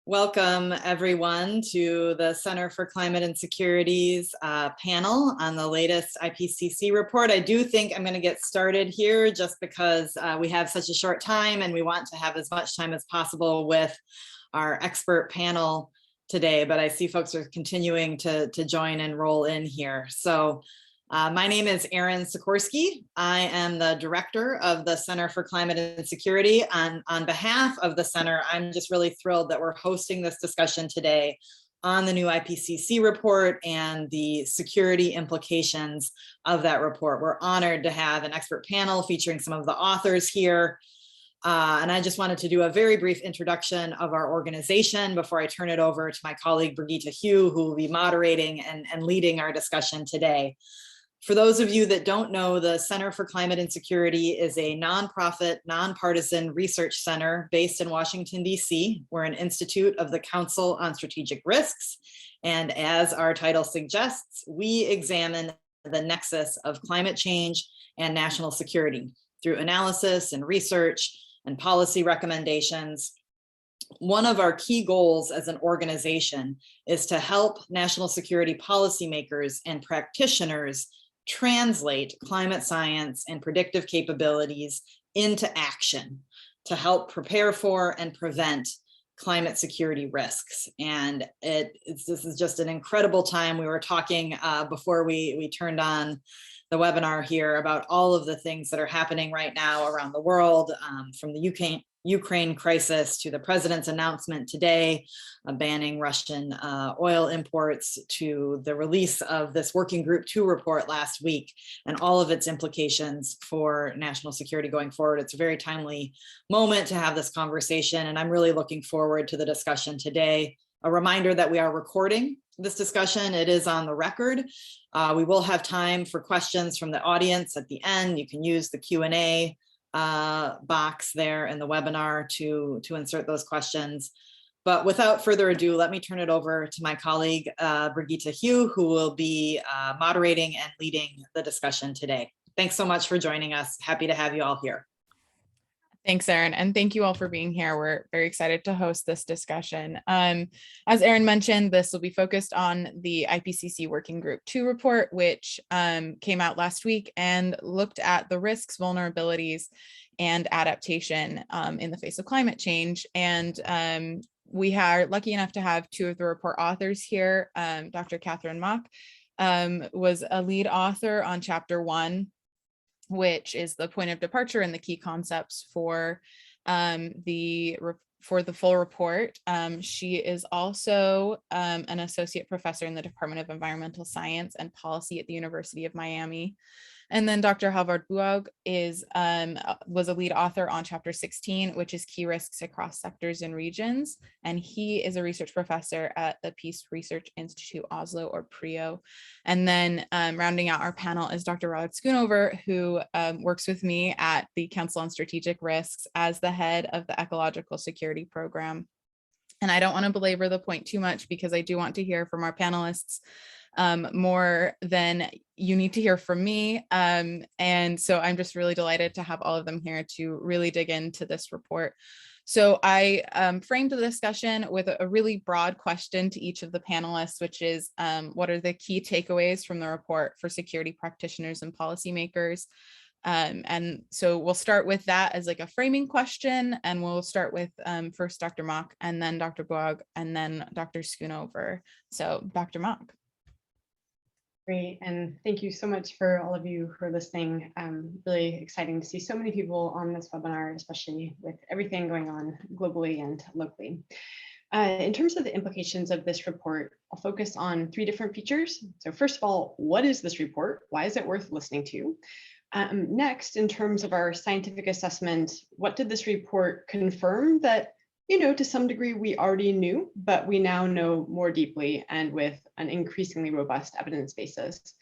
Welcome everyone to the Center for Climate and Security's panel on the latest IPCC report. I do think I'm going to get started here just because we have such a short time and we want to have as much time as possible with our expert panel today, but I see folks are continuing to join and roll in here. So my name is Erin Sikorsky. I am the director of the Center for Climate and Security. On behalf of the center, I'm just really thrilled that we're hosting this discussion today on the new IPCC report and the security implications of that report. We're honored to have an expert panel featuring some of the authors here. And I just wanted to do a very brief introduction of our organization before I turn it over to my colleague, Brigitte Hugh, who will be moderating and leading our discussion today. For those of you that don't know, the Center for Climate and Security is a nonprofit, nonpartisan research center based in Washington, D.C. We're an institute of the Council on Strategic Risks. And as our title suggests, we examine the nexus of climate change and national security through analysis and research and policy recommendations. One of our key goals as an organization is to help national security policymakers and practitioners translate climate science and predictive capabilities into action to help prepare for and prevent climate security risks. And this is just an incredible time. We were talking before we turned on the webinar here about all of the things that are happening right now around the world, from the Ukraine crisis to the president's announcement today banning Russian oil imports, to the release of this Working Group 2 report last week and all of its implications for national security going forward. It's a very timely moment to have this conversation, and I'm really looking forward to the discussion today. A reminder that we are recording this discussion. It is on the record. We will have time for questions from the audience at the end. You can use the Q&A box there in the webinar to insert those questions. But without further ado, let me turn it over to my colleague, Brigitte Hugh, who will be moderating and leading the discussion today. Thanks so much for joining us. Happy to have you all here. Thanks, Erin, and thank you all for being here. We're very excited to host this discussion. As Erin mentioned, this will be focused on the IPCC Working Group 2 report, which came out last week and looked at the risks, vulnerabilities, and adaptation in the face of climate change. And we are lucky enough to have two of the report authors here. Dr. Katharine Mach was a lead author on Chapter 1, which is the point of departure and the key concepts for the full report. She is also an associate professor in the Department of Environmental Science and Policy at the University of Miami. And then Dr. Halvard Buag was a lead author on Chapter 16, which is key risks across sectors and regions. And he is a research professor at the Peace Research Institute Oslo, or PRIO. And then rounding out our panel is Dr. Robert Schoonover, who works with me at the Council on Strategic Risks as the head of the Ecological Security Program. And I don't want to belabor the point too much because I do want to hear from our panelists more than you need to hear from me. And so I'm just really delighted to have all of them here to really dig into this report. So I framed the discussion with a really broad question to each of the panelists, which is what are the key takeaways from the report for security practitioners and policymakers? And so we'll start with that as like a framing question, and we'll start with first Dr. Mach, and then Dr. Buag, and then Dr. Schoonover. So Dr. Mach. Great, and thank you so much for all of you who are listening. Really exciting to see so many people on this webinar, especially with everything going on globally and locally. In terms of the implications of this report, I'll focus on three different features. So first of all, what is this report? Why is it worth listening to? Next, in terms of our scientific assessment, what did this report confirm that, to some degree we already knew, but we now know more deeply and with an increasingly robust evidence basis?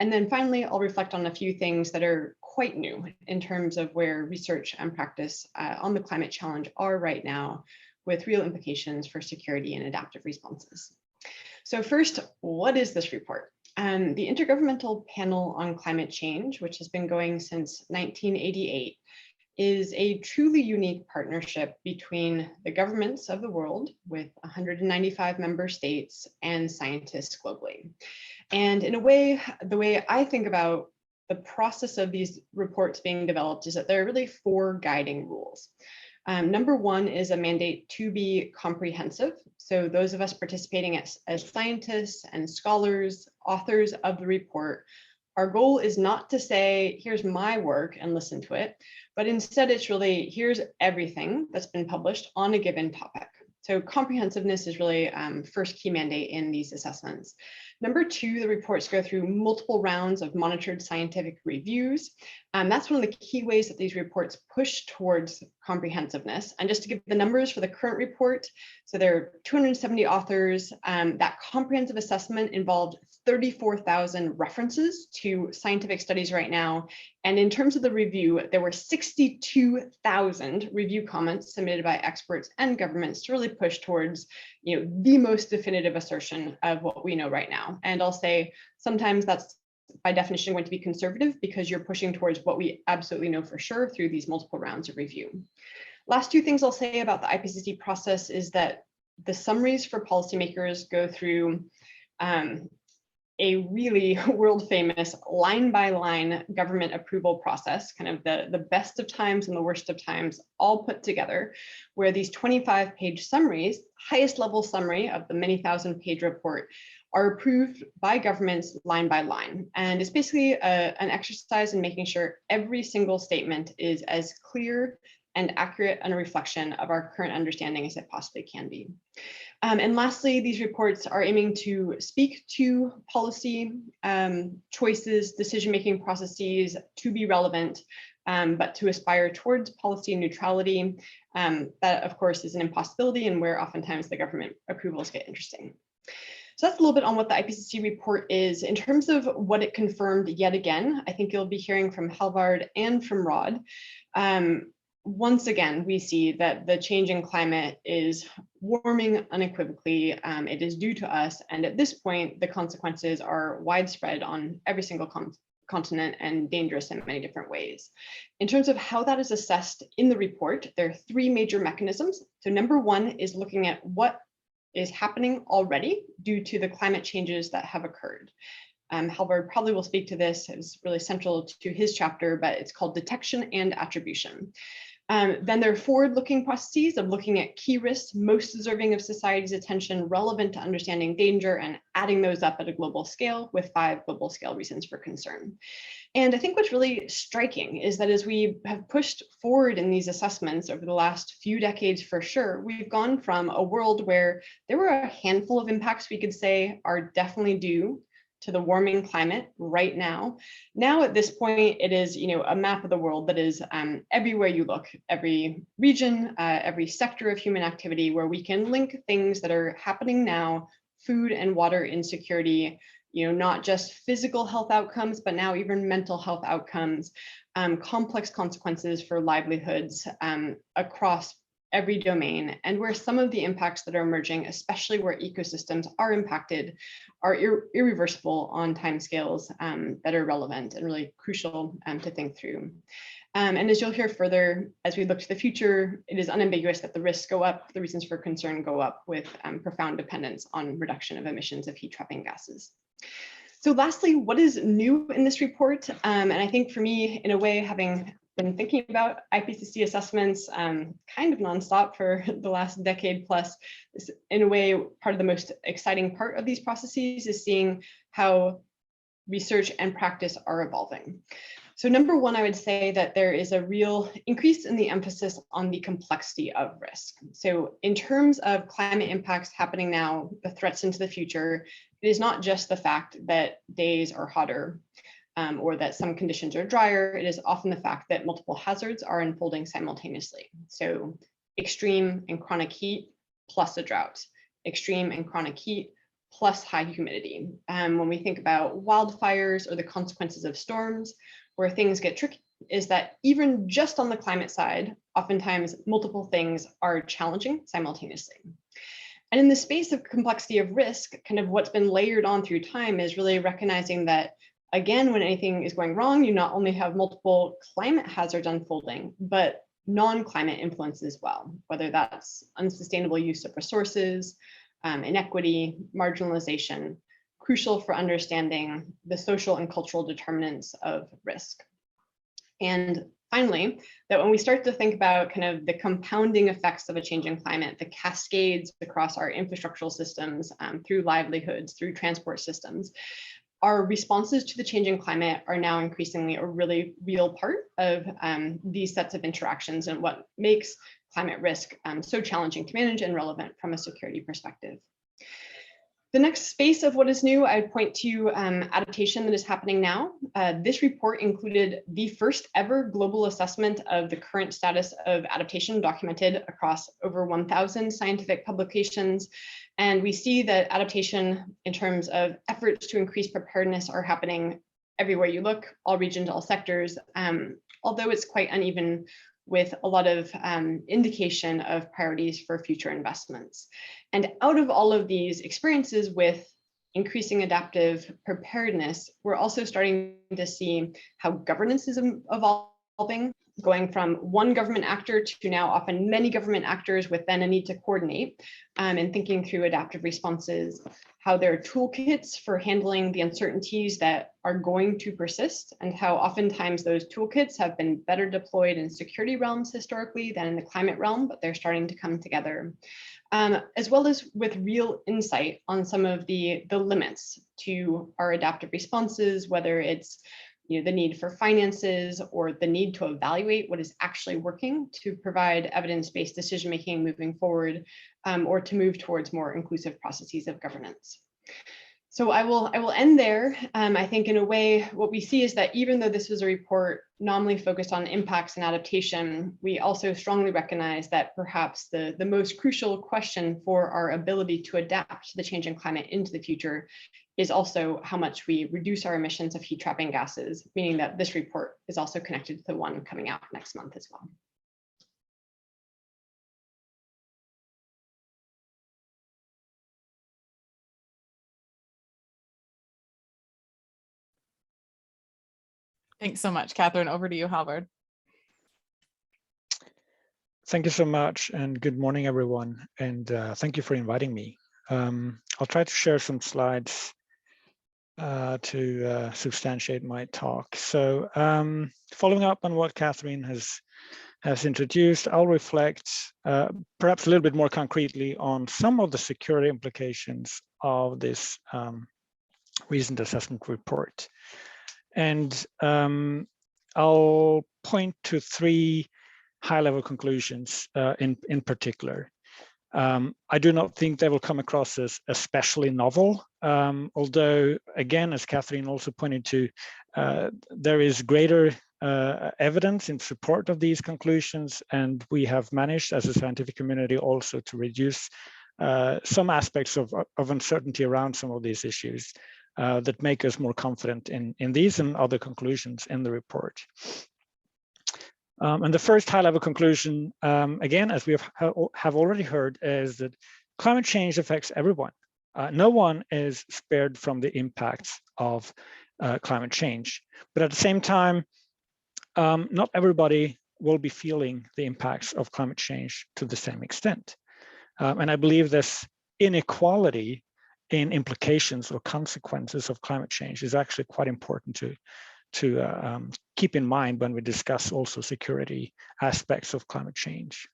And then finally, I'll reflect on a few things that are quite new in terms of where research and practice on the climate challenge are right now, with real implications for security and adaptive responses. So first, what is this report? The Intergovernmental Panel on Climate Change, which has been going since 1988, is a truly unique partnership between the governments of the world with 195 member states and scientists globally. And in a way, the way I think about the process of these reports being developed is that there are really 4 guiding rules. Number 1 is a mandate to be comprehensive. So those of us participating as scientists and scholars, authors of the report, our goal is not to say, here's my work and listen to it, but instead it's really, here's everything that's been published on a given topic. So comprehensiveness is really first key mandate in these assessments. Number 2, the reports go through multiple rounds of monitored scientific reviews. That's one of the key ways that these reports push towards comprehensiveness. And just to give the numbers for the current report, so there are 270 authors. That comprehensive assessment involved 34,000 references to scientific studies right now. And in terms of the review, there were 62,000 review comments submitted by experts and governments to really push towards, the most definitive assertion of what we know right now. And I'll say sometimes that's by definition going to be conservative because you're pushing towards what we absolutely know for sure through these multiple rounds of review. Last 2 things I'll say about the IPCC process is that the summaries for policymakers go through a really world famous line by line government approval process, kind of the best of times and the worst of times all put together, where these 25-page summaries, highest level summary of the many thousand-page report, are approved by governments line by line. And it's basically an exercise in making sure every single statement is as clear and accurate and a reflection of our current understanding as it possibly can be. And lastly, these reports are aiming to speak to policy choices, decision-making processes to be relevant, but to aspire towards policy neutrality. That, of course, is an impossibility and where oftentimes the government approvals get interesting. So that's a little bit on what the IPCC report is. In terms of what it confirmed yet again, I think you'll be hearing from Halvard and from Rod. Once again, we see that the changing climate is warming unequivocally. It is due to us. And at this point, the consequences are widespread on every single continent and dangerous in many different ways. In terms of how that is assessed in the report, there are 3 major mechanisms. So number 1 is looking at what is happening already due to the climate changes that have occurred. Halvard probably will speak to this. It's really central to his chapter, but it's called detection and attribution. Then there are forward-looking processes of looking at key risks most deserving of society's attention, relevant to understanding danger, and adding those up at a global scale with 5 global scale reasons for concern. And I think what's really striking is that as we have pushed forward in these assessments over the last few decades for sure, we've gone from a world where there were a handful of impacts we could say are definitely due to the warming climate right now. Now at this point, it is a map of the world that is everywhere you look, every region, every sector of human activity, where we can link things that are happening now, food and water insecurity, not just physical health outcomes, but now even mental health outcomes, complex consequences for livelihoods across every domain, and where some of the impacts that are emerging, especially where ecosystems are impacted, are irreversible on timescales that are relevant and really crucial to think through. And as you'll hear further, as we look to the future, it is unambiguous that the risks go up, the reasons for concern go up, with profound dependence on reduction of emissions of heat-trapping gases. So lastly, what is new in this report? And I think for me, in a way, having been thinking about IPCC assessments kind of nonstop for the last decade plus, in a way, part of the most exciting part of these processes is seeing how research and practice are evolving. So number 1, I would say that there is a real increase in the emphasis on the complexity of risk. So in terms of climate impacts happening now, the threats into the future, it is not just the fact that days are hotter or that some conditions are drier. It is often the fact that multiple hazards are unfolding simultaneously. So extreme and chronic heat plus a drought, extreme and chronic heat plus high humidity. When we think about wildfires or the consequences of storms, where things get tricky is that even just on the climate side, oftentimes multiple things are challenging simultaneously. And in the space of complexity of risk, kind of what's been layered on through time is really recognizing that again, when anything is going wrong, you not only have multiple climate hazards unfolding, but non-climate influence as well, whether that's unsustainable use of resources, inequity, marginalization, crucial for understanding the social and cultural determinants of risk. And finally, that when we start to think about kind of the compounding effects of a changing climate, the cascades across our infrastructural systems, through livelihoods, through transport systems, our responses to the changing climate are now increasingly a really real part of these sets of interactions and what makes climate risk so challenging to manage and relevant from a security perspective. The next space of what is new, I would point to adaptation that is happening now. This report included the first ever global assessment of the current status of adaptation documented across over 1,000 scientific publications. And we see that adaptation in terms of efforts to increase preparedness are happening everywhere you look, all regions, all sectors, although it's quite uneven with a lot of indication of priorities for future investments. And out of all of these experiences with increasing adaptive preparedness, we're also starting to see how governance is evolving, going from one government actor to now often many government actors with then a need to coordinate, and thinking through adaptive responses, how there are toolkits for handling the uncertainties that are going to persist, and how oftentimes those toolkits have been better deployed in security realms historically than in the climate realm, but they're starting to come together. As well as with real insight on some of the limits to our adaptive responses, whether it's the need for finances or the need to evaluate what is actually working to provide evidence-based decision-making moving forward, or to move towards more inclusive processes of governance. So I will end there. I think in a way, what we see is that even though this was a report nominally focused on impacts and adaptation, we also strongly recognize that perhaps the most crucial question for our ability to adapt to the changing climate into the future is also how much we reduce our emissions of heat trapping gases, meaning that this report is also connected to the one coming out next month as well. Thanks so much, Katharine. Over to you, Halvard. Thank you so much, and good morning, everyone. And thank you for inviting me. I'll try to share some slides to substantiate my talk. So following up on what Katharine has introduced, I'll reflect perhaps a little bit more concretely on some of the security implications of this recent assessment report. And I'll point to three high-level conclusions in particular. I do not think they will come across as especially novel, although, again, as Katharine also pointed to, there is greater evidence in support of these conclusions, and we have managed as a scientific community also to reduce some aspects of uncertainty around some of these issues that make us more confident in these and other conclusions in the report. And the first high-level conclusion, again, as we have already heard, is that climate change affects everyone. No one is spared from the impacts of climate change. But at the same time, not everybody will be feeling the impacts of climate change to the same extent. And I believe this inequality in implications or consequences of climate change is actually quite important to keep in mind when we discuss also security aspects of climate change.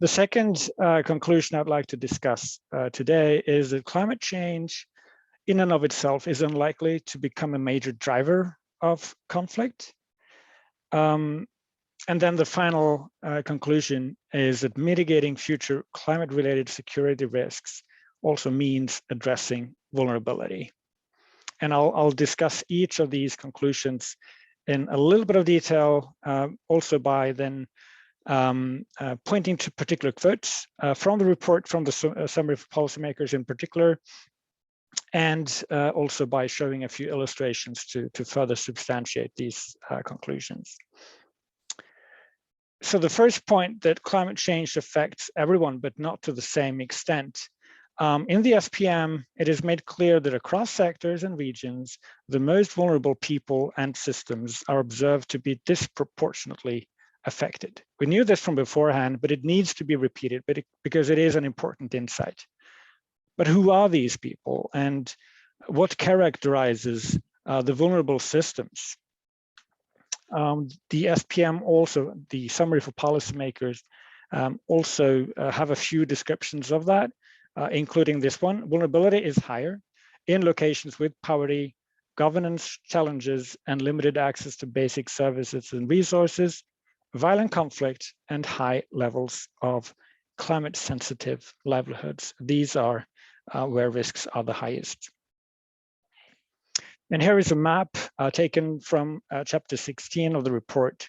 The second conclusion I'd like to discuss today is that climate change in and of itself is unlikely to become a major driver of conflict. And then the final conclusion is that mitigating future climate-related security risks also means addressing vulnerability. And I'll discuss each of these conclusions in a little bit of detail, also by then pointing to particular quotes from the report, from the summary for policymakers in particular, and also by showing a few illustrations to further substantiate these conclusions. So the first point, that climate change affects everyone, but not to the same extent, In the SPM, it is made clear that across sectors and regions, the most vulnerable people and systems are observed to be disproportionately affected. We knew this from beforehand, but it needs to be repeated because it is an important insight. But who are these people, and what characterizes the vulnerable systems? The SPM also, the summary for policymakers, also have a few descriptions of that, including this one. Vulnerability is higher in locations with poverty, governance challenges, and limited access to basic services and resources, violent conflict, and high levels of climate-sensitive livelihoods. These are where risks are the highest. And here is a map taken from chapter 16 of the report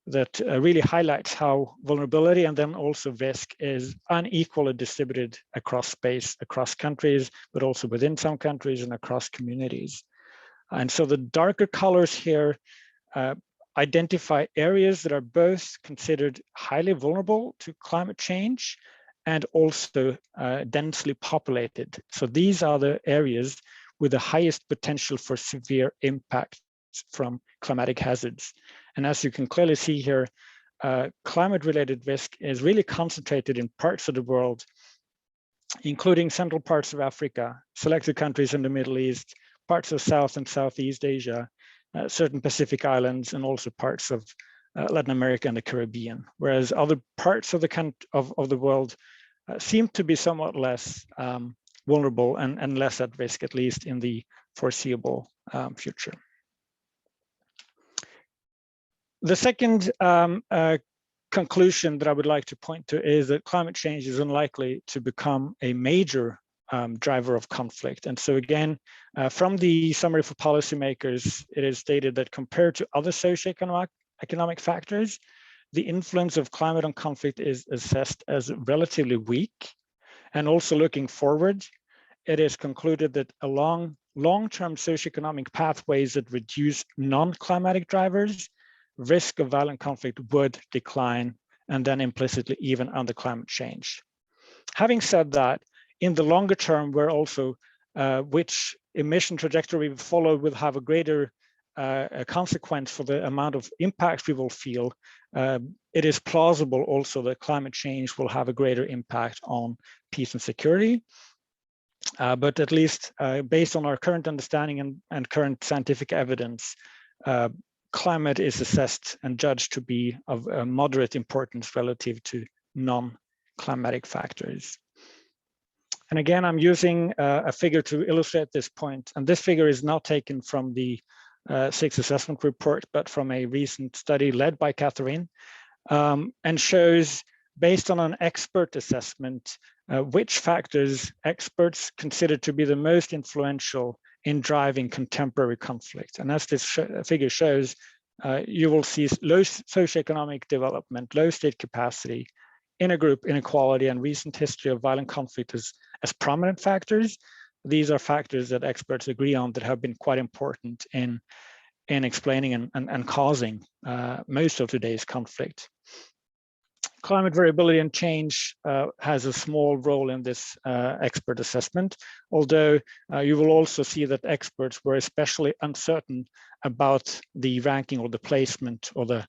that really highlights how vulnerability and then also risk is unequally distributed across space, across countries, but also within some countries and across communities. And so the darker colors here identify areas that are both considered highly vulnerable to climate change and also densely populated. So these are the areas with the highest potential for severe impacts from climatic hazards. And as you can clearly see here, climate-related risk is really concentrated in parts of the world, including central parts of Africa, selected countries in the Middle East, parts of South and Southeast Asia, certain Pacific islands, and also parts of Latin America and the Caribbean, whereas other parts of the world seem to be somewhat less vulnerable and less at risk, at least in the foreseeable future. The second conclusion that I would like to point to is that climate change is unlikely to become a major driver of conflict. And so again, from the summary for policymakers, it is stated that compared to other socioeconomic factors, the influence of climate on conflict is assessed as relatively weak. And also looking forward, it is concluded that along long-term socioeconomic pathways that reduce non-climatic drivers, risk of violent conflict would decline, and then implicitly even under climate change. Having said that, in the longer term, where also which emission trajectory we follow will have a greater consequence for the amount of impact we will feel, it is plausible also that climate change will have a greater impact on peace and security. But at least based on our current understanding and current scientific evidence, climate is assessed and judged to be of moderate importance relative to non-climatic factors. And again, I'm using a figure to illustrate this point. And this figure is not taken from the sixth assessment report, but from a recent study led by Katharine, and shows, based on an expert assessment, which factors experts consider to be the most influential in driving contemporary conflict. And as this figure shows, you will see low socioeconomic development, low state capacity, intergroup inequality, and recent history of violent conflict as prominent factors. These are factors that experts agree on that have been quite important in explaining and causing most of today's conflict. Climate variability and change has a small role in this expert assessment, although you will also see that experts were especially uncertain about the ranking or the placement or the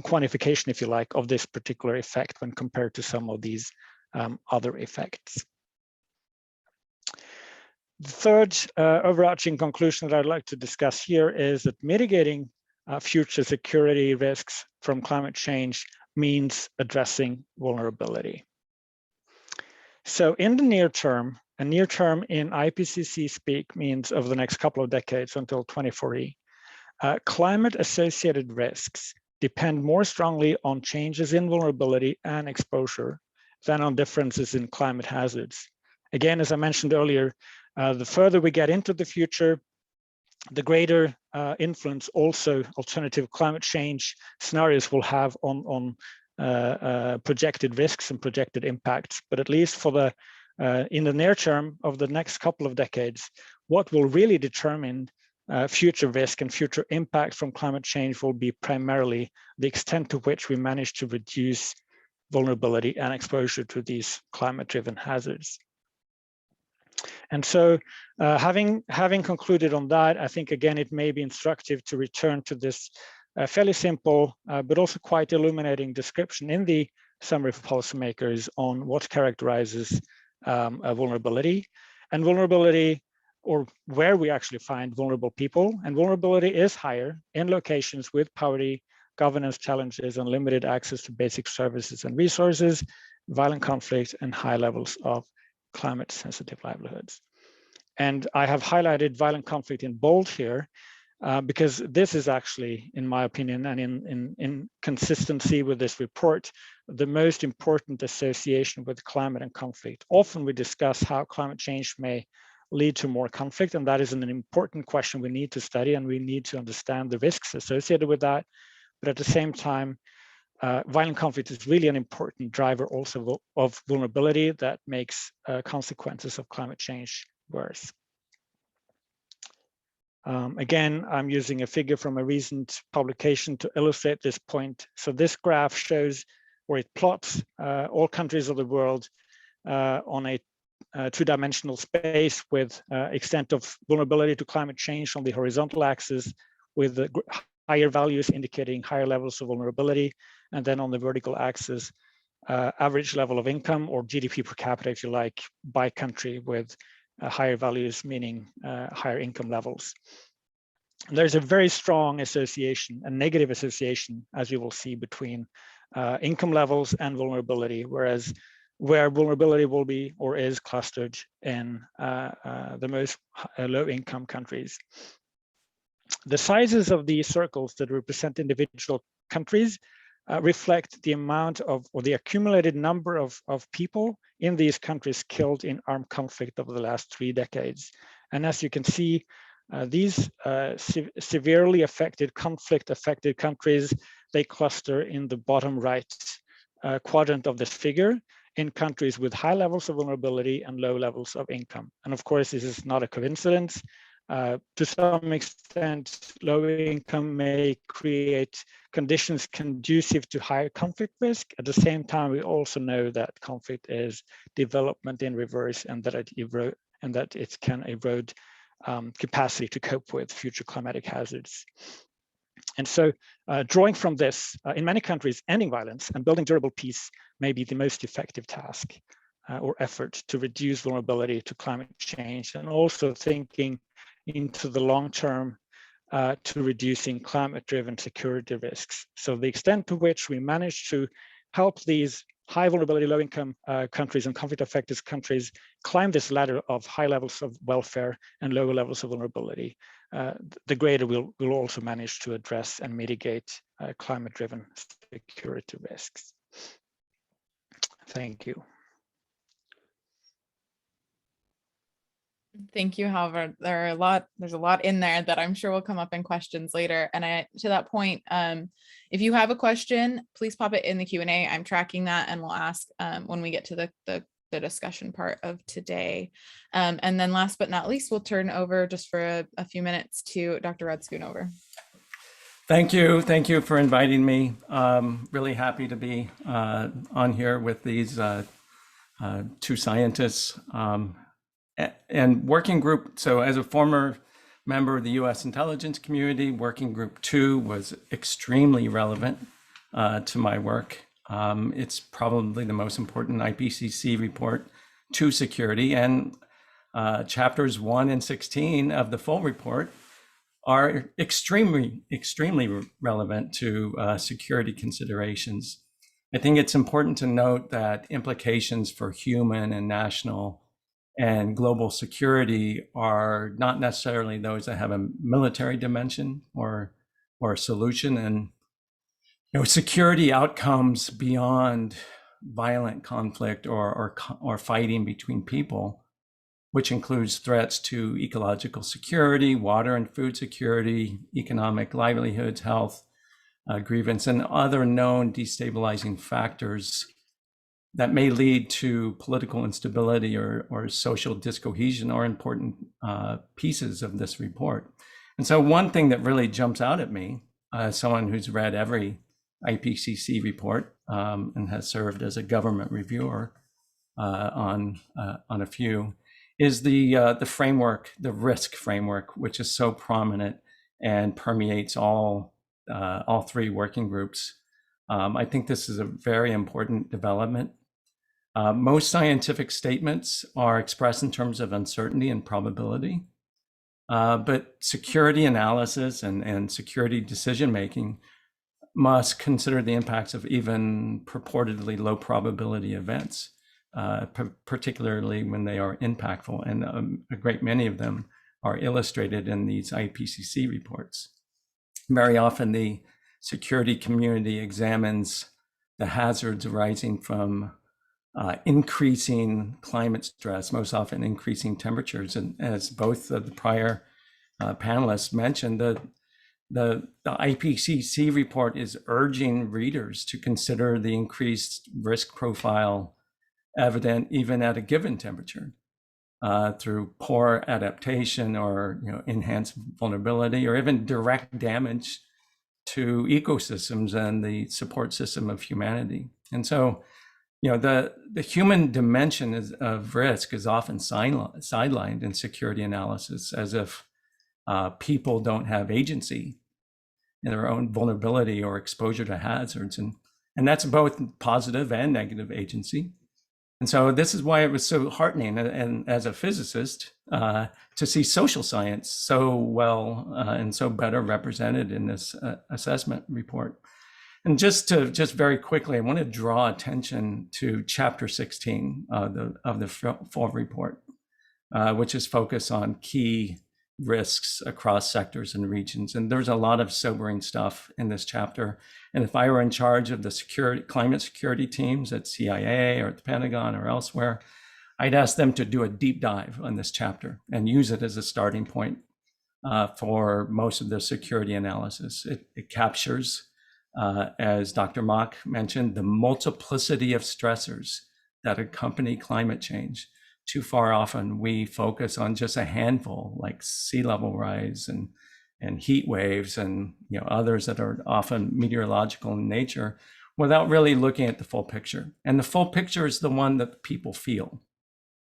quantification, if you like, of this particular effect when compared to some of these other effects. The third overarching conclusion that I'd like to discuss here is that mitigating future security risks from climate change means addressing vulnerability. So in the near term, and near term in IPCC speak means over the next couple of decades until 2040, climate-associated risks depend more strongly on changes in vulnerability and exposure than on differences in climate hazards. Again, as I mentioned earlier, the further we get into the future, the greater influence also alternative climate change scenarios will have on projected risks and projected impacts. But at least for the in the near term of the next couple of decades, what will really determine future risk and future impact from climate change will be primarily the extent to which we manage to reduce vulnerability and exposure to these climate-driven hazards. And so having concluded on that, I think, again, it may be instructive to return to this fairly simple, but also quite illuminating description in the summary for policymakers on what characterizes a vulnerability. And vulnerability, or where we actually find vulnerable people, and vulnerability is higher in locations with poverty, governance challenges, and limited access to basic services and resources, violent conflict, and high levels of climate-sensitive livelihoods. And I have highlighted violent conflict in bold here because this is actually, in my opinion, and in consistency with this report, the most important association with climate and conflict. Often we discuss how climate change may lead to more conflict, and that is an important question we need to study, and we need to understand the risks associated with that. But at the same time, violent conflict is really an important driver also of vulnerability that makes consequences of climate change worse. Again, I'm using a figure from a recent publication to illustrate this point. So this graph shows, or it plots all countries of the world on a two-dimensional space with extent of vulnerability to climate change on the horizontal axis, with the higher values indicating higher levels of vulnerability, and then on the vertical axis, average level of income, or GDP per capita, if you like, by country, with higher values meaning higher income levels. And there's a very strong association, a negative association, as you will see, between income levels and vulnerability, whereas where vulnerability will be or is clustered in the most low-income countries. The sizes of these circles that represent individual countries reflect the amount of, or the accumulated number of people in these countries killed in armed conflict over the last 3 decades. And as you can see, these severely affected, conflict-affected countries, they cluster in the bottom right quadrant of this figure, in countries with high levels of vulnerability and low levels of income. And of course, this is not a coincidence. To some extent, low income may create conditions conducive to higher conflict risk. At the same time, we also know that conflict is development in reverse, and that it can erode capacity to cope with future climatic hazards. And so drawing from this, in many countries, ending violence and building durable peace may be the most effective task or effort to reduce vulnerability to climate change, and also thinking into the long term to reducing climate-driven security risks. So the extent to which we manage to help these high vulnerability, low-income countries and conflict-affected countries climb this ladder of high levels of welfare and lower levels of vulnerability, the greater we'll also manage to address and mitigate climate-driven security risks. Thank you. Thank you. However, there's a lot in there that I'm sure will come up in questions later. And to that point, if you have a question, please pop it in the Q&A. I'm tracking that, and we'll ask when we get to the discussion part of today. And then last but not least, we'll turn over just for a few minutes to Dr. Rod Schoonover. Thank you. Thank you for inviting me. Really happy to be on here with these two scientists. And working group, so as a former member of the US intelligence community, working group 2 was extremely relevant to my work. It's probably the most important IPCC report to security, and chapters 1 and 16 of the full report are extremely relevant to security considerations. I think it's important to note that implications for human and national and global security are not necessarily those that have a military dimension or a solution. And security outcomes beyond violent conflict or fighting between people, which includes threats to ecological security, water and food security, economic livelihoods, health, grievance, and other known destabilizing factors that may lead to political instability or social discohesion, are important pieces of this report. And so one thing that really jumps out at me, as someone who's read every IPCC report and has served as a government reviewer on a few, is the framework, the risk framework, which is so prominent and permeates all three working groups. I think this is a very important development. Most scientific statements are expressed in terms of uncertainty and probability, but security analysis and security decision-making must consider the impacts of even purportedly low probability events, particularly when they are impactful. And a great many of them are illustrated in these IPCC reports. Very often the security community examines the hazards arising from increasing climate stress, most often increasing temperatures. And as both of the prior panelists mentioned, the IPCC report is urging readers to consider the increased risk profile evident even at a given temperature through poor adaptation or enhanced vulnerability or even direct damage to ecosystems and the support system of humanity. And so, the human dimension of risk is often sidelined in security analysis, as if people don't have agency in their own vulnerability or exposure to hazards. And that's both positive and negative agency. And so this is why it was so heartening, and as a physicist, to see social science so well and so better represented in this assessment report. And just very quickly, I want to draw attention to chapter 16 of the full report, which is focused on key risks across sectors and regions. And there's a lot of sobering stuff in this chapter. And if I were in charge of the climate security teams at CIA or at the Pentagon or elsewhere, I'd ask them to do a deep dive on this chapter and use it as a starting point for most of the security analysis. It captures, as Dr. Mach mentioned, the multiplicity of stressors that accompany climate change. Too far often we focus on just a handful, like sea level rise and heat waves and others that are often meteorological in nature, without really looking at the full picture. And the full picture is the one that people feel.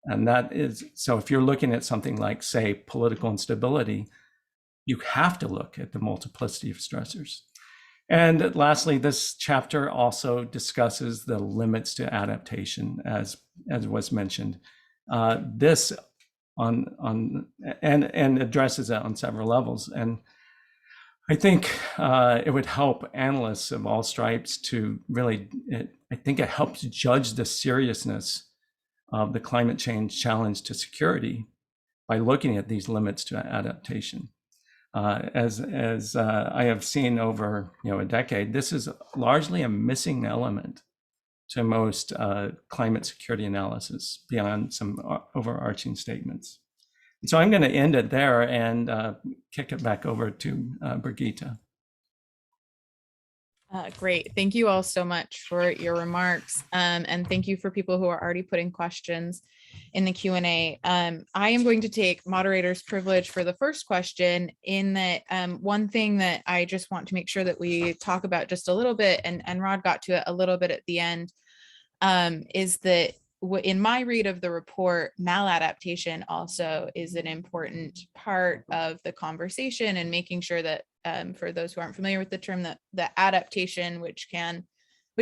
And that is, so if you're looking at something like, say, political instability, you have to look at the multiplicity of stressors. And lastly, this chapter also discusses the limits to adaptation, as was mentioned. This and addresses that on several levels. And I think it would help analysts of all stripes to really, I think it helps judge the seriousness of the climate change challenge to security by looking at these limits to adaptation. As I have seen over a decade, this is largely a missing element to most climate security analysis beyond some overarching statements. So I'm going to end it there and kick it back over to Brigitte. Great. Thank you all so much for your remarks. And thank you for people who are already putting questions in the Q&A. I am going to take moderator's privilege for the first question, in that one thing that I just want to make sure that we talk about just a little bit, and Rod got to it a little bit at the end, is that in my read of the report, maladaptation also is an important part of the conversation, and making sure that for those who aren't familiar with the term, that the adaptation, which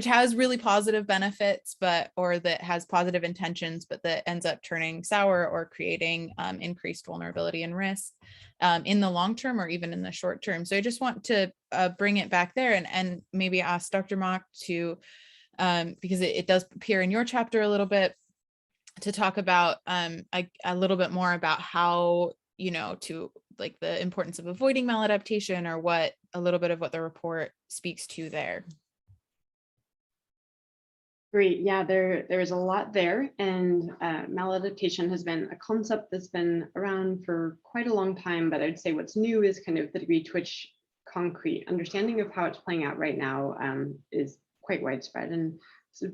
has really positive benefits, or that has positive intentions, but that ends up turning sour or creating increased vulnerability and risk in the long term or even in the short term. So I just want to bring it back there and maybe ask Dr. Mach to, because it does appear in your chapter a little bit, to talk about a little bit more about how, to like the importance of avoiding maladaptation, or a little bit of what the report speaks to there. Great. Yeah, there is a lot there, and maladaptation has been a concept that's been around for quite a long time, but I'd say what's new is kind of the degree to which concrete understanding of how it's playing out right now is quite widespread. And so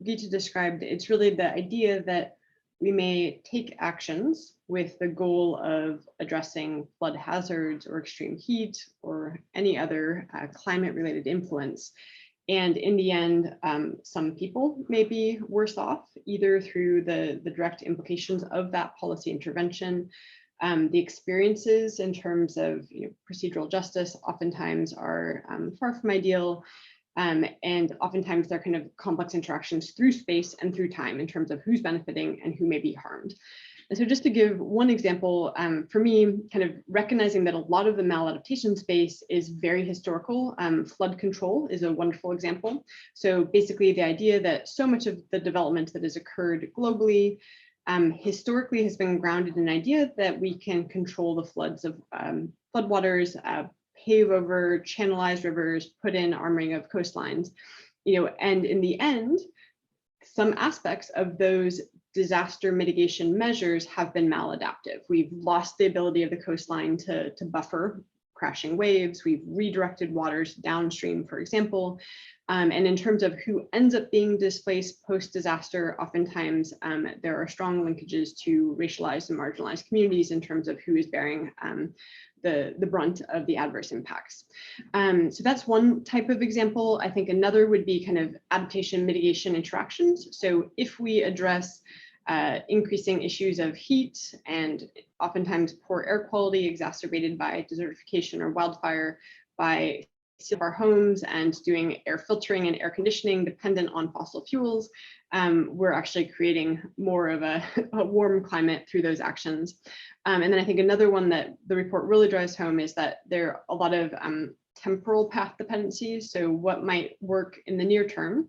Gita described, it's really the idea that we may take actions with the goal of addressing flood hazards or extreme heat or any other climate-related influence. And in the end, some people may be worse off, either through the direct implications of that policy intervention. The experiences in terms of procedural justice oftentimes are far from ideal. And oftentimes they're kind of complex interactions through space and through time in terms of who's benefiting and who may be harmed. And so just to give one example, for me, kind of recognizing that a lot of the maladaptation space is very historical. Flood control is a wonderful example. So basically the idea that so much of the development that has occurred globally historically has been grounded in the idea that we can control the floods of floodwaters, pave over, channelize rivers, put in armoring of coastlines, and in the end, some aspects of those disaster mitigation measures have been maladaptive. We've lost the ability of the coastline to buffer crashing waves. We've redirected waters downstream, for example. And in terms of who ends up being displaced post-disaster, oftentimes there are strong linkages to racialized and marginalized communities in terms of who is bearing the brunt of the adverse impacts. So that's one type of example. I think another would be kind of adaptation mitigation interactions. So if we address increasing issues of heat and oftentimes poor air quality exacerbated by desertification or wildfire, by sealing our homes and doing air filtering and air conditioning dependent on fossil fuels, we're actually creating more of a warm climate through those actions. And then I think another one that the report really drives home is that there are a lot of temporal path dependencies. So what might work in the near term,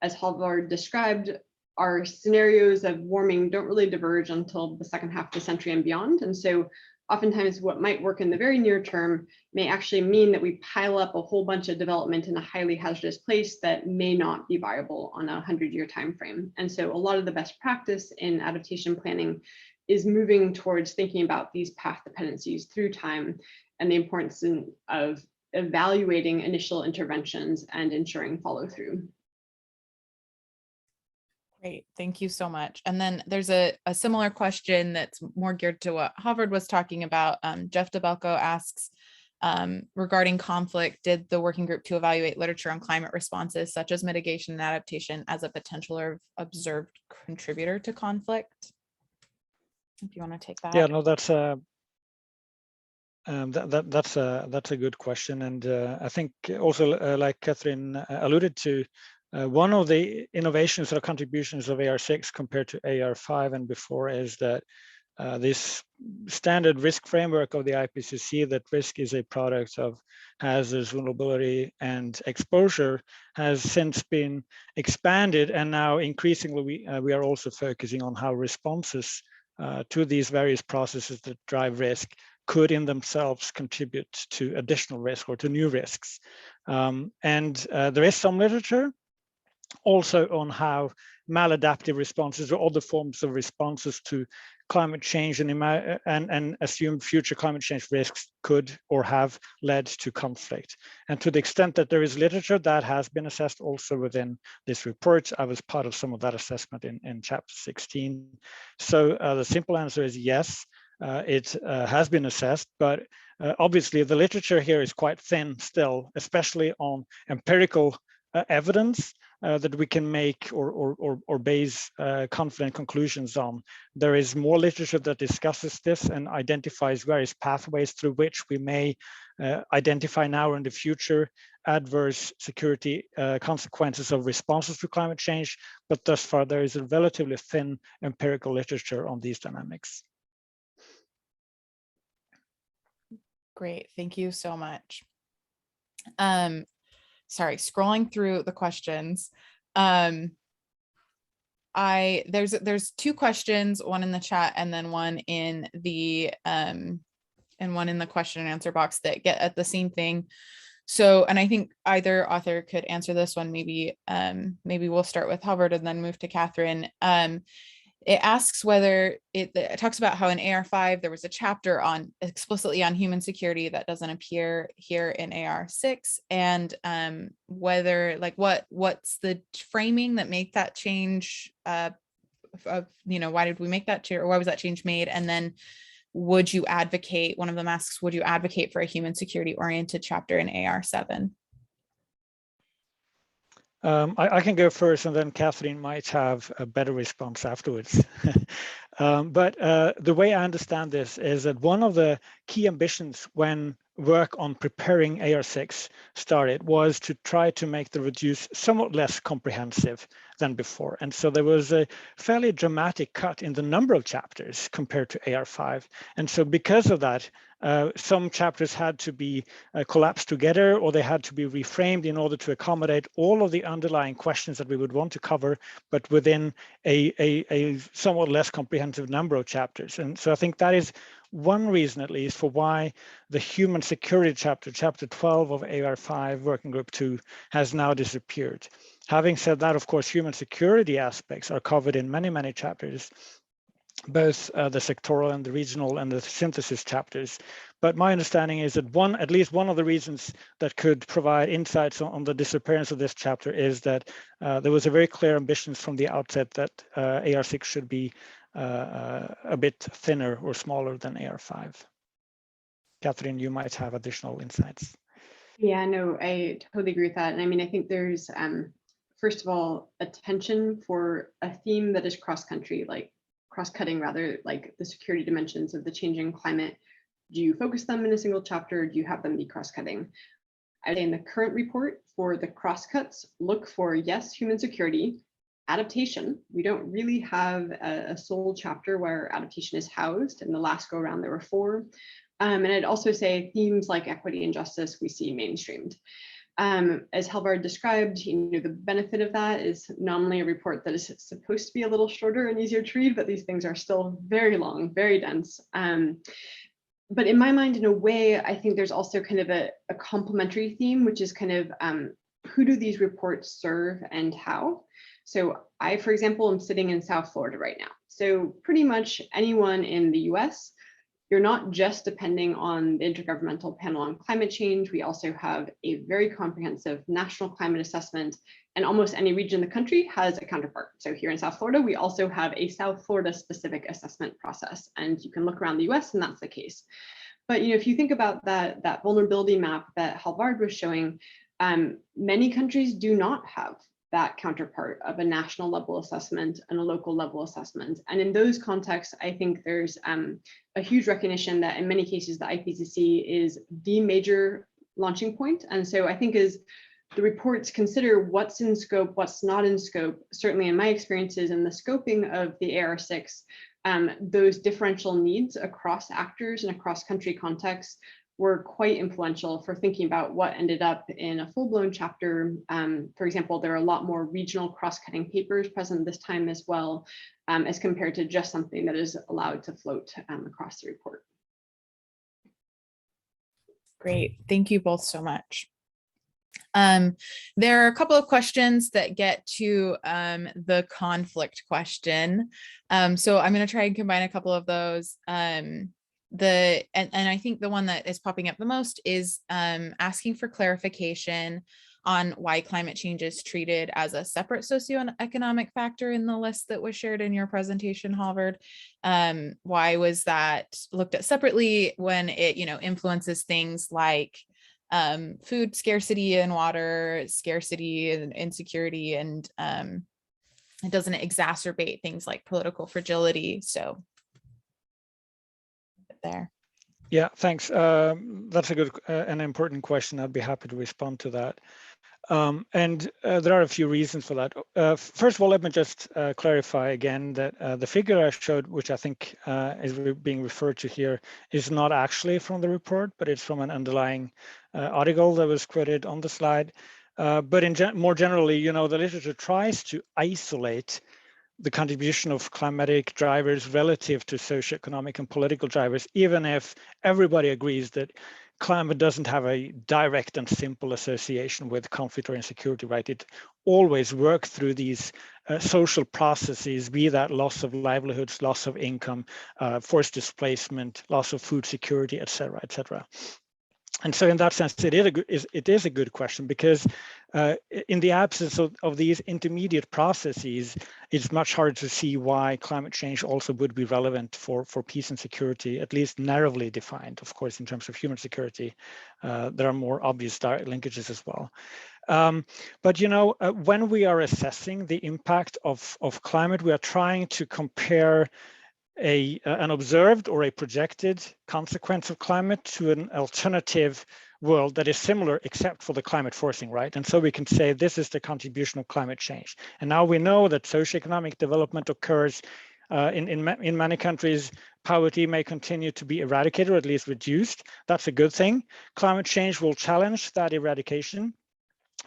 as Halvard described, our scenarios of warming don't really diverge until the second half of the century and beyond. And so oftentimes what might work in the very near term may actually mean that we pile up a whole bunch of development in a highly hazardous place that may not be viable on a 100-year time frame. And so a lot of the best practice in adaptation planning is moving towards thinking about these path dependencies through time and the importance of evaluating initial interventions and ensuring follow through. Great, thank you so much. And then there's a similar question that's more geared to what Halvard was talking about. Jeff DeBelko asks, regarding conflict, did the working group to evaluate literature on climate responses, such as mitigation and adaptation, as a potential or observed contributor to conflict? If you want to take that. Yeah, no, that's a good question, and I think also like Katharine alluded to, one of the innovations or contributions of AR6 compared to AR5 and before is that this standard risk framework of the IPCC, that risk is a product of hazards, vulnerability, and exposure, has since been expanded, and now increasingly we are also focusing on how responses to these various processes that drive risk could in themselves contribute to additional risk or to new risks. And there is some literature also on how maladaptive responses or other forms of responses to climate change and assumed future climate change risks could or have led to conflict. And to the extent that there is literature that has been assessed also within this report, I was part of some of that assessment in chapter 16. So the simple answer is yes, it has been assessed, but obviously the literature here is quite thin still, especially on empirical evidence that we can make or base confident conclusions on. There is more literature that discusses this and identifies various pathways through which we may identify now or in the future adverse security consequences of responses to climate change, but thus far there is a relatively thin empirical literature on these dynamics. Great, thank you so much. Sorry, scrolling through the questions. There's two questions, one in the chat and then one in the question and answer box that get at the same thing. So, and I think either author could answer this one. Maybe we'll start with Halvard and then move to Katharine. It asks whether it talks about how in AR5 there was a chapter on explicitly on human security that doesn't appear here in AR6, and whether what's the framing that make that change why did we make that change, or why was that change made? And then would you advocate, one of them asks, would you advocate for a human security oriented chapter in AR7? I can go first, and then Katharine might have a better response afterwards. But the way I understand this is that one of the key ambitions when work on preparing AR6 started was to try to make the reduce somewhat less comprehensive than before. And so there was a fairly dramatic cut in the number of chapters compared to AR5. And so because of that, some chapters had to be collapsed together, or they had to be reframed in order to accommodate all of the underlying questions that we would want to cover, but within a somewhat less comprehensive number of chapters. And so I think that is one reason, at least, for why the human security chapter, chapter 12 of AR5 Working Group 2, has now disappeared. Having said that, of course, human security aspects are covered in many, many chapters, both the sectoral and the regional and the synthesis chapters. But my understanding is that at least one of the reasons that could provide insights on the disappearance of this chapter is that there was a very clear ambition from the outset that AR6 should be a bit thinner or smaller than AR5. Katharine, you might have additional insights. Yeah, no, I totally agree with that. And I mean, I think there's, first of all, attention for a theme that is cross-country, like cross-cutting rather, like the security dimensions of the changing climate. Do you focus them in a single chapter? Or do you have them be cross-cutting? I'd say in the current report for the cross-cuts, look for, yes, human security, adaptation. We don't really have a sole chapter where adaptation is housed. In the last go around, there were 4. And I'd also say themes like equity and justice we see mainstreamed. As Halvard described, the benefit of that is not only a report that is supposed to be a little shorter and easier to read, but these things are still very long, very dense. But in my mind, in a way, I think there's also kind of a complementary theme, which is kind of who do these reports serve and how? So I, for example, am sitting in South Florida right now. So pretty much anyone in the US, you're not just depending on the Intergovernmental Panel on Climate Change. We also have a very comprehensive national climate assessment, and almost any region in the country has a counterpart. So here in South Florida, we also have a South Florida specific assessment process, and you can look around the US and that's the case. But if you think about that vulnerability map that Halvard was showing, many countries do not have that counterpart of a national level assessment and a local level assessment. And in those contexts, I think there's a huge recognition that in many cases, the IPCC is the major launching point. And so I think as the reports consider what's in scope, what's not in scope, certainly in my experiences in the scoping of the AR6, those differential needs across actors and across country contexts were quite influential for thinking about what ended up in a full-blown chapter. For example, there are a lot more regional cross-cutting papers present this time as well, as compared to just something that is allowed to float across the report. Great, thank you both so much. There are a couple of questions that get to the conflict question. So I'm going to try and combine a couple of those. And I think the one that is popping up the most is asking for clarification on why climate change is treated as a separate socioeconomic factor in the list that was shared in your presentation, Halvard. Why was that looked at separately when it, influences things like food scarcity and water scarcity and insecurity, and it doesn't exacerbate things like political fragility. So there. Yeah, thanks. That's a good and important question. I'd be happy to respond to that. And there are a few reasons for that. First of all, let me just clarify again that the figure I showed, which I think is being referred to here, is not actually from the report, but it's from an underlying article that was quoted on the slide. But more generally, the literature tries to isolate the contribution of climatic drivers relative to socioeconomic and political drivers, even if everybody agrees that climate doesn't have a direct and simple association with conflict or insecurity, right? It always works through these social processes, be that loss of livelihoods, loss of income, forced displacement, loss of food security, et cetera, et cetera. And so in that sense, it is a good question, because in the absence of these intermediate processes, it's much harder to see why climate change also would be relevant for peace and security, at least narrowly defined. Of course, in terms of human security, there are more obvious direct linkages as well. But when we are assessing the impact of climate, we are trying to compare an observed or a projected consequence of climate to an alternative world that is similar except for the climate forcing, right? And so we can say this is the contribution of climate change. And now we know that socioeconomic development occurs in many countries. Poverty may continue to be eradicated or at least reduced. That's a good thing. Climate change will challenge that eradication.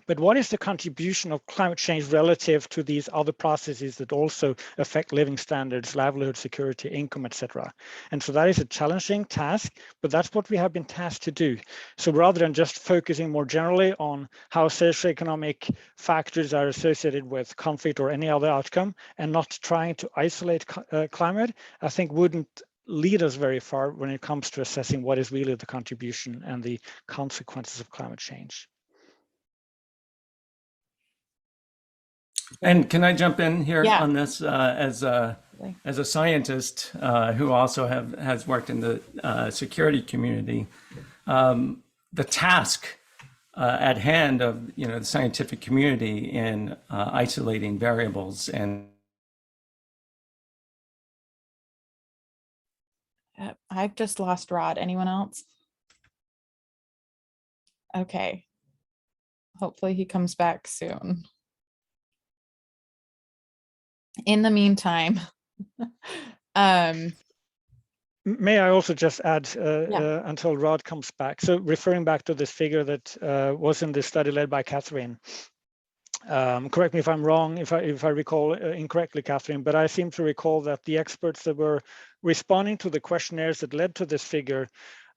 But what is the contribution of climate change relative to these other processes that also affect living standards, livelihood, security, income, etc.? And so that is a challenging task, but that's what we have been tasked to do. So rather than just focusing more generally on how socioeconomic factors are associated with conflict or any other outcome, and not trying to isolate climate, I think wouldn't lead us very far when it comes to assessing what is really the contribution and the consequences of climate change. And can I jump in here Yeah. on this as a scientist who also has worked in the security community? The task at hand of the scientific community in isolating variables and I've just lost Rod. Anyone else? Okay. Hopefully he comes back soon. In the meantime, may I also just add until Rod comes back. So referring back to this figure that was in this study led by Katharine. Correct me if I'm wrong, if I recall incorrectly, Katharine, but I seem to recall that the experts that were responding to the questionnaires that led to this figure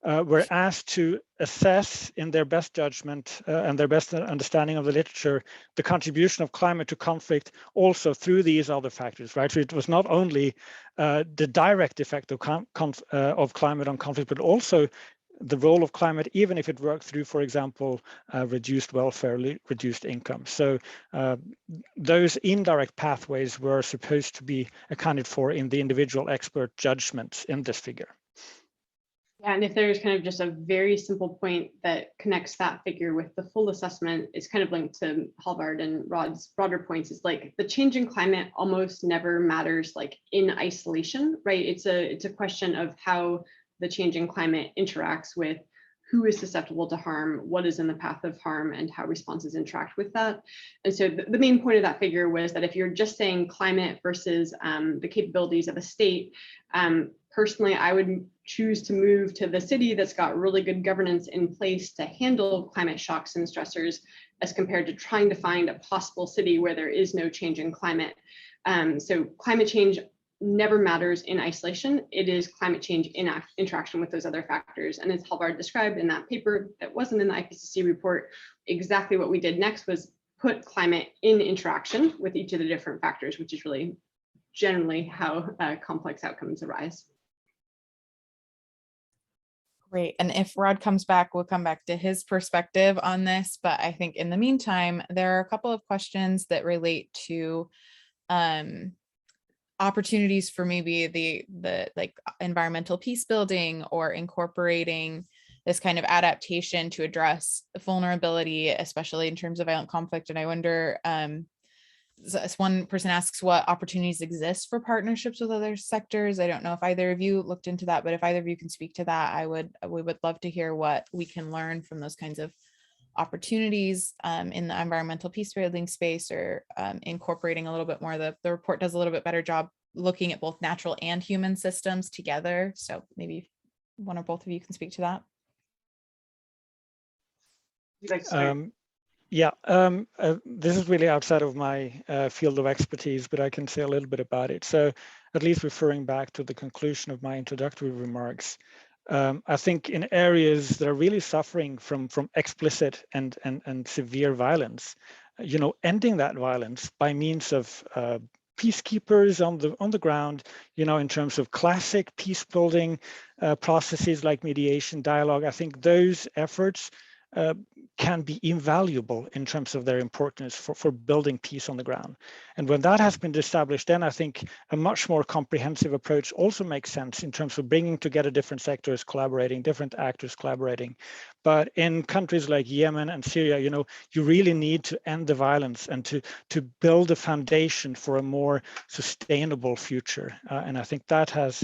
were asked to assess in their best judgment and their best understanding of the literature, the contribution of climate to conflict also through these other factors, right? So it was not only the direct effect of climate on conflict, but also the role of climate, even if it worked through, for example, reduced welfare, reduced income. So those indirect pathways were supposed to be accounted for in the individual expert judgments in this figure. Yeah, and if there's kind of just a very simple point that connects that figure with the full assessment, it's kind of linked to Halvard and Rod's broader points. Is like the change in climate almost never matters like in isolation, right? It's a question of how the change in climate interacts with who is susceptible to harm, what is in the path of harm, and how responses interact with that. And so the main point of that figure was that if you're just saying climate versus the capabilities of a state, personally, I would choose to move to the city that's got really good governance in place to handle climate shocks and stressors, as compared to trying to find a possible city where there is no change in climate. So climate change never matters in isolation. It is climate change in interaction with those other factors. And as Halvard described in that paper that wasn't in the IPCC report, exactly what we did next was put climate in interaction with each of the different factors, which is really generally how complex outcomes arise. great. And if Rod comes back, we'll come back to his perspective on this. But I think in the meantime, there are a couple of questions that relate to opportunities for maybe the like environmental peace building or incorporating this kind of adaptation to address vulnerability, especially in terms of violent conflict. And I wonder, as one person asks, what opportunities exist for partnerships with other sectors? I don't know if either of you looked into that, but if either of you can speak to that, we would love to hear what we can learn from those kinds of opportunities in the environmental peace building space, or incorporating a little bit more. The report does a little bit better job looking at both natural and human systems together. So maybe one or both of you can speak to that. This is really outside of my field of expertise, but I can say a little bit about it. So at least referring back to the conclusion of my introductory remarks, I think in areas that are really suffering from explicit and severe violence, ending that violence by means of peacekeepers on the ground, in terms of classic peace building processes like mediation, dialogue, I think those efforts can be invaluable in terms of their importance for building peace on the ground. And when that has been established, then I think a much more comprehensive approach also makes sense in terms of bringing together different sectors collaborating, different actors collaborating. But in countries like Yemen and Syria, you really need to end the violence and to build a foundation for a more sustainable future. And I think that has,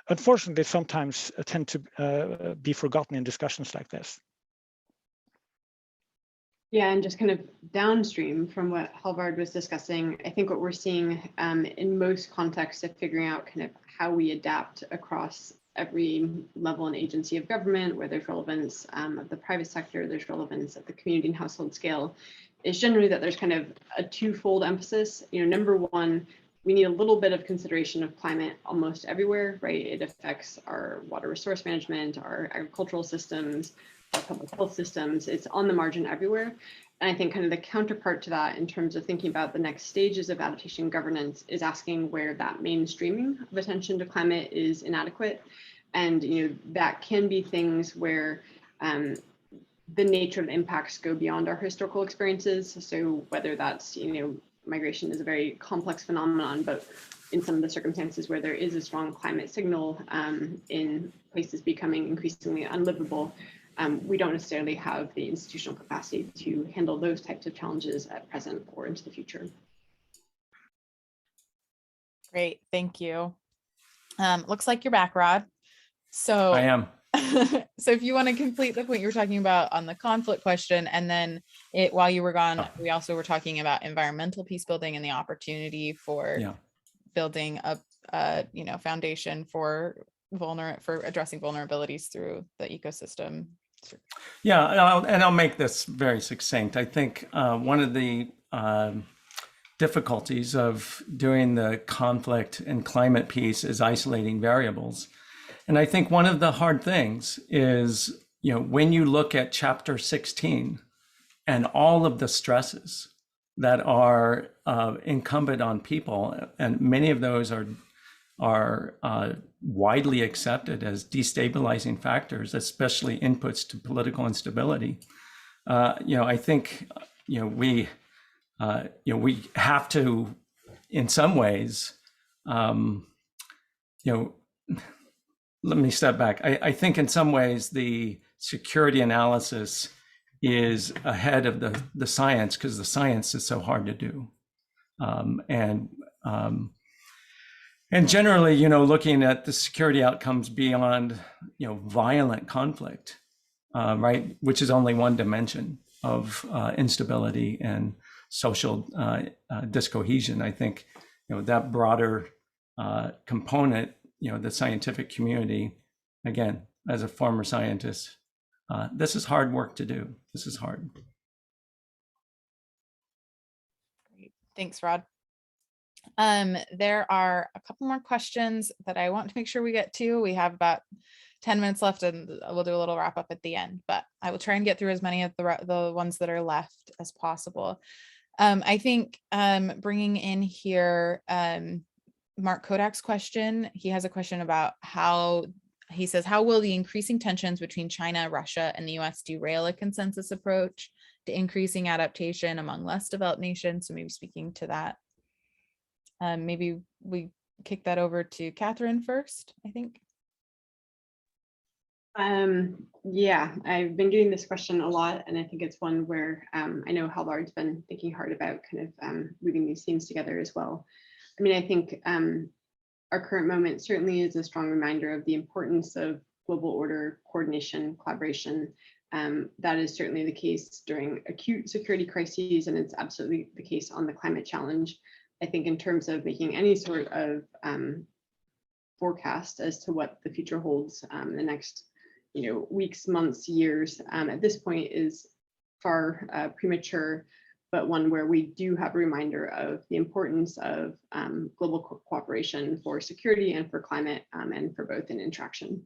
unfortunately, sometimes tend to be forgotten in discussions like this. Yeah, and just kind of downstream from what Halvard was discussing, I think what we're seeing in most contexts of figuring out kind of how we adapt across every level and agency of government, where there's relevance of the private sector, there's relevance at the community and household scale, is generally that there's kind of a twofold emphasis. Number one, we need a little bit of consideration of climate almost everywhere, right? It affects our water resource management, our agricultural systems, our public health systems. It's on the margin everywhere. And I think kind of the counterpart to that in terms of thinking about the next stages of adaptation governance is asking where that mainstreaming of attention to climate is inadequate. And that can be things where the nature of impacts go beyond our historical experiences. So whether that's, migration is a very complex phenomenon, but in some of the circumstances where there is a strong climate signal in places becoming increasingly unlivable, we don't necessarily have the institutional capacity to handle those types of challenges at present or into the future. Great, thank you. Looks like you're back, Rod. So I am. So if you want to complete the point you were talking about on the conflict question, and then while you were gone, we also were talking about environmental peace building and the opportunity for building a foundation for addressing vulnerabilities through the ecosystem. Yeah, and I'll make this very succinct. I think one of the difficulties of doing the conflict and climate piece is isolating variables. And I think one of the hard things is, when you look at chapter 16 and all of the stresses that are incumbent on people, and many of those are widely accepted as destabilizing factors, especially inputs to political instability. I think we have to, in some ways, let me step back. I think in some ways the security analysis is ahead of the science, because the science is so hard to do. And generally, looking at the security outcomes beyond, violent conflict, right, which is only one dimension of instability and social discohesion. I think, that broader component, the scientific community, again, as a former scientist, this is hard work to do. This is hard. Great. Thanks, Rod. There are a couple more questions that I want to make sure we get to. We have about 10 minutes left, and we'll do a little wrap up at the end, but I will try and get through as many of the ones that are left as possible. I think bringing in here Mark Kodak's question. He has a question about how will the increasing tensions between China, Russia, and the US derail a consensus approach to increasing adaptation among less developed nations? So maybe speaking to that. Maybe we kick that over to Katharine first, I think. Yeah, I've been getting this question a lot, and I think it's one where I know Halvard's been thinking hard about kind of weaving these themes together as well. I mean, I think our current moment certainly is a strong reminder of the importance of global order, coordination, collaboration. That is certainly the case during acute security crises, and it's absolutely the case on the climate challenge. I think in terms of making any sort of forecast as to what the future holds in the next weeks, months, years, at this point is far premature, but one where we do have a reminder of the importance of global cooperation for security and for climate, and for both in interaction.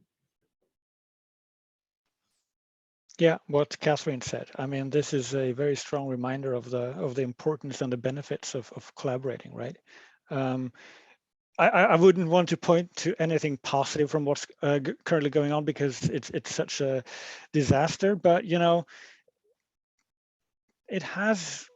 Yeah, what Katharine said. I mean, this is a very strong reminder of the importance and the benefits of collaborating, right? I wouldn't want to point to anything positive from what's currently going on, because it's such a disaster. But it has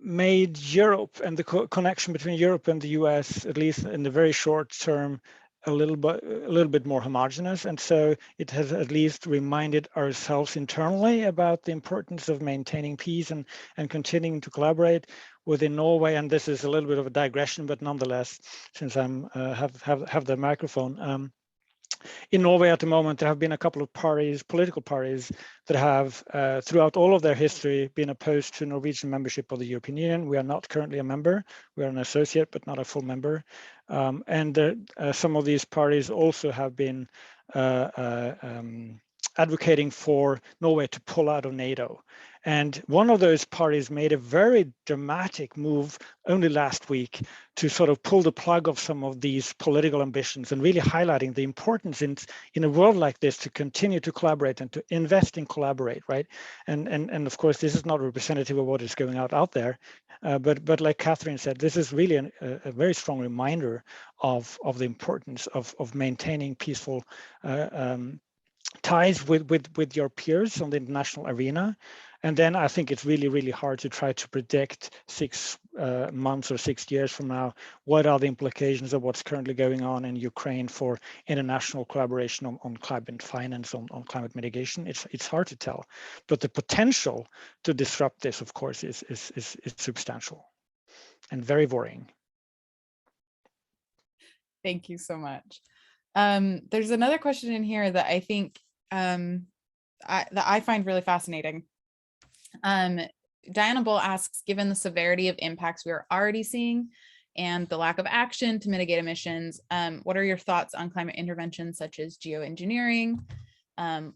made Europe and the connection between Europe and the US, at least in the very short term, a little bit more homogeneous. And so it has at least reminded ourselves internally about the importance of maintaining peace and continuing to collaborate within Norway. And this is a little bit of a digression, but nonetheless, since I'm have the microphone. In Norway at the moment, there have been a couple of parties, political parties, that have, throughout all of their history, been opposed to Norwegian membership of the European Union. We are not currently a member. We are an associate, but not a full member. And some of these parties also have been advocating for Norway to pull out of NATO. And one of those parties made a very dramatic move only last week to sort of pull the plug of some of these political ambitions and really highlighting the importance in a world like this to continue to collaborate and to invest in collaborate, right? And of course, this is not representative of what is going out there, but like Katharine said, this is really a very strong reminder of the importance of maintaining peaceful ties with your peers on the international arena. And then I think it's really, really hard to try to predict 6 months or 6 years from now, what are the implications of what's currently going on in Ukraine for international collaboration on climate finance, on climate mitigation. It's hard to tell, but the potential to disrupt this, of course, is substantial and very worrying. Thank you so much. There's another question in here that I think that I find really fascinating. Diana Bull asks, given the severity of impacts we are already seeing and the lack of action to mitigate emissions, what are your thoughts on climate interventions such as geoengineering?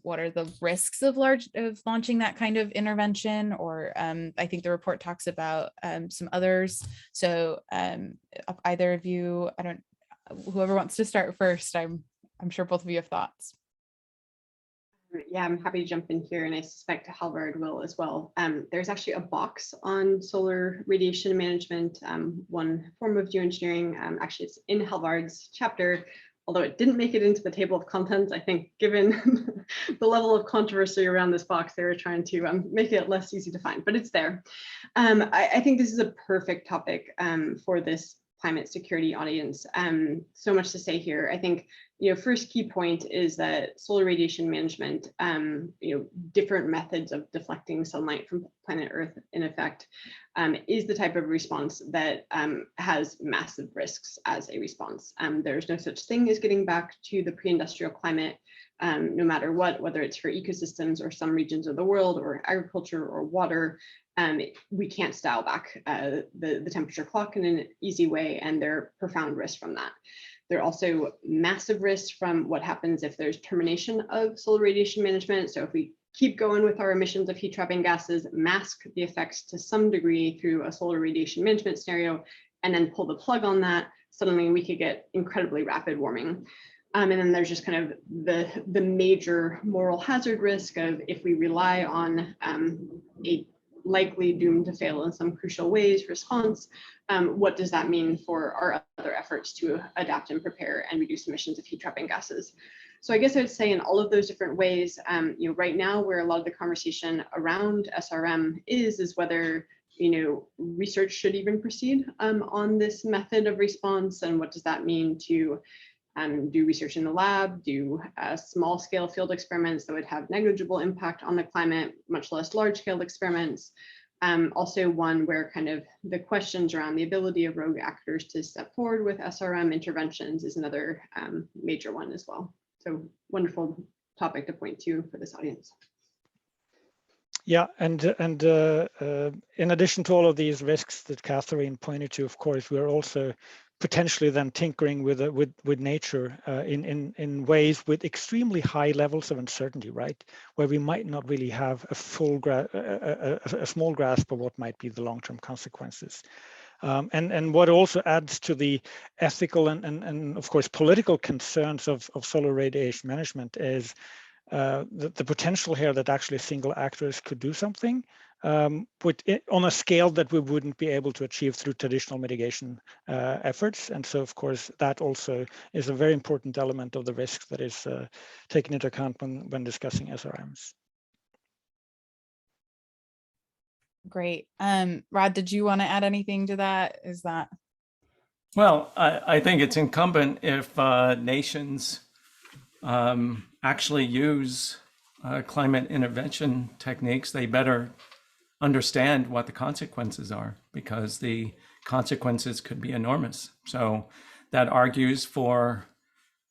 What are the risks of launching that kind of intervention? Or I think the report talks about some others. So either of you, whoever wants to start first, I'm sure both of you have thoughts. Yeah, I'm happy to jump in here, and I suspect Halvard will as well. There's actually a box on solar radiation management, one form of geoengineering. Actually, it's in Halvard's chapter, although it didn't make it into the table of contents. I think given the level of controversy around this box, they were trying to make it less easy to find, but it's there. I think this is a perfect topic for this climate security audience. So much to say here. I think, first key point is that solar radiation management, different methods of deflecting sunlight from planet Earth, in effect, is the type of response that has massive risks as a response. There's no such thing as getting back to the pre-industrial climate, no matter what, whether it's for ecosystems or some regions of the world or agriculture or water. We can't dial back the temperature clock in an easy way, and there are profound risks from that. There are also massive risks from what happens if there's termination of solar radiation management. So if we keep going with our emissions of heat trapping gases, mask the effects to some degree through a solar radiation management scenario, and then pull the plug on that, suddenly we could get incredibly rapid warming. And then there's just kind of the major moral hazard risk of if we rely on a likely doomed to fail in some crucial ways response, what does that mean for our other efforts to adapt and prepare and reduce emissions of heat trapping gases? So I guess I'd say in all of those different ways, right now where a lot of the conversation around SRM is whether research should even proceed on this method of response, and what does that mean to do research in the lab, do small scale field experiments that would have negligible impact on the climate, much less large scale experiments. Also one where kind of the questions around the ability of rogue actors to step forward with SRM interventions is another major one as well. So wonderful topic to point to for this audience. Yeah, and in addition to all of these risks that Katharine pointed to, of course, we're also potentially then tinkering with nature in ways with extremely high levels of uncertainty, right? Where we might not really have a full a small grasp of what might be the long-term consequences. And what also adds to the ethical and of course political concerns of solar radiation management is the potential here that actually single actors could do something on a scale that we wouldn't be able to achieve through traditional mitigation efforts. And so, of course, that also is a very important element of the risk that is taken into account when discussing SRMs. Great. Rod, did you want to add anything to that? Is that? Well, I think it's incumbent if nations actually use climate intervention techniques, they better understand what the consequences are, because the consequences could be enormous. So that argues for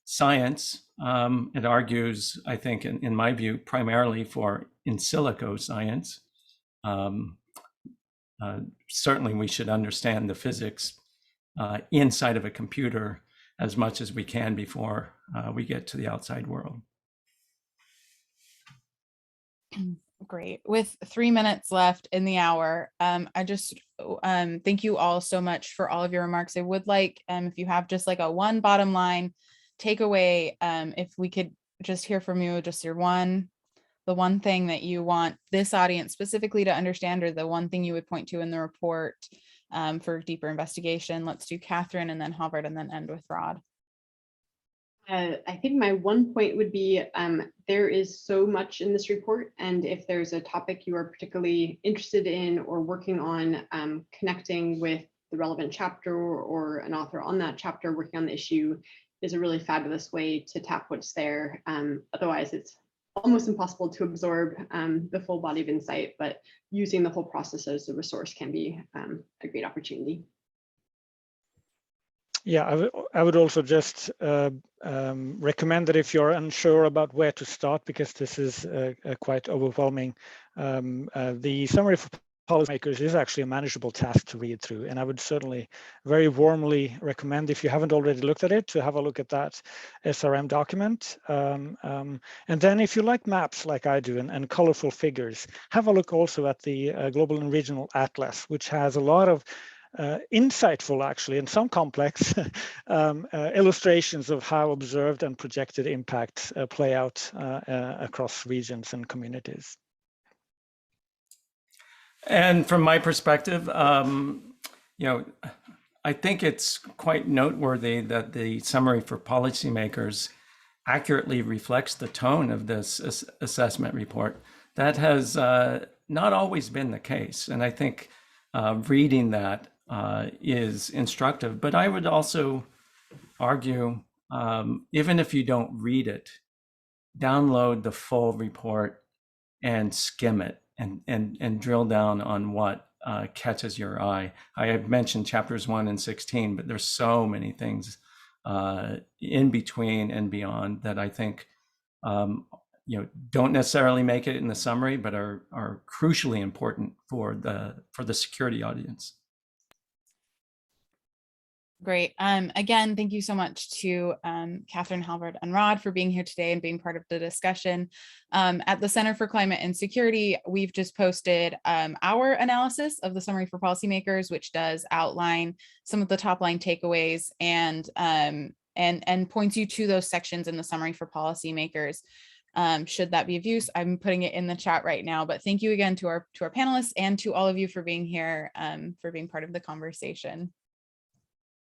science. It argues, I think, in my view, primarily for in silico science. Certainly we should understand the physics inside of a computer as much as we can before we get to the outside world. Great. With 3 minutes left in the hour, I just thank you all so much for all of your remarks. I would like, if you have just like a one bottom line takeaway, if we could just hear from you, just the one thing that you want this audience specifically to understand, or the one thing you would point to in the report for deeper investigation. Let's do Katharine and then Halvard and then end with Rod. I think my one point would be there is so much in this report, and if there's a topic you are particularly interested in or working on, connecting with the relevant chapter or an author on that chapter working on the issue is a really fabulous way to tap what's there. Otherwise, it's almost impossible to absorb the full body of insight, but using the whole process as a resource can be a great opportunity. Yeah, I would also just recommend that if you're unsure about where to start, because this is quite overwhelming, the summary for policymakers is actually a manageable task to read through. And I would certainly very warmly recommend, if you haven't already looked at it, to have a look at that SRM document. And then if you like maps like I do and colorful figures, have a look also at the Global and Regional Atlas, which has a lot of insightful, actually, and some complex illustrations of how observed and projected impacts play out across regions and communities. And from my perspective, I think it's quite noteworthy that the summary for policymakers accurately reflects the tone of this assessment report. That has not always been the case, and I think reading that is instructive. But I would also argue, even if you don't read it, download the full report and skim it and drill down on what catches your eye. I have mentioned chapters 1 and 16, but there's so many things in between and beyond that I think don't necessarily make it in the summary, but are crucially important for the security audience. Great. Again, thank you so much to Katharine, Halvard, and Rod for being here today and being part of the discussion. At the Center for Climate and Security, we've just posted our analysis of the summary for policymakers, which does outline some of the top line takeaways and points you to those sections in the summary for policymakers. Should that be of use, I'm putting it in the chat right now. But thank you again to our panelists and to all of you for being here, for being part of the conversation.